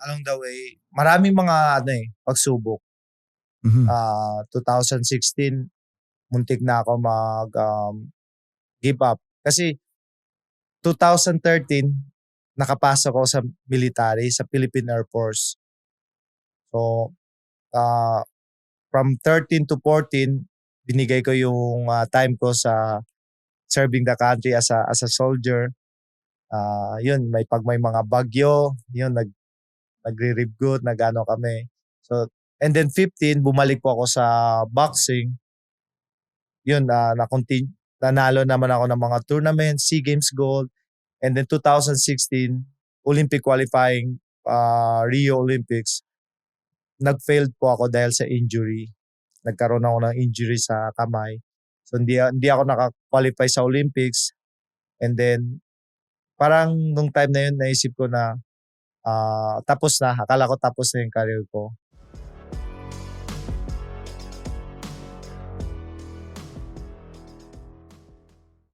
along the way, maraming mga pagsubok. Mhm. 2016, muntik na ako give up. Kasi 2013, nakapasok ako sa military, sa Philippine Air Force. So, from 13 to 14, binigay ko yung time ko sa serving the country as a soldier. Yun, may mga bagyo, yun, nagre-ribgood, nagano kami. So, and then 15, bumalik po ako sa boxing. Yun, nanalo naman ako ng mga tournaments, SEA Games Gold. And then 2016, Olympic qualifying, Rio Olympics. Nag-failed po ako dahil sa injury. Nagkaroon ako ng injury sa kamay. So hindi ako naka-qualify sa Olympics. And then parang nung time na yun naisip ko na tapos na. Akala ko tapos na yung career ko.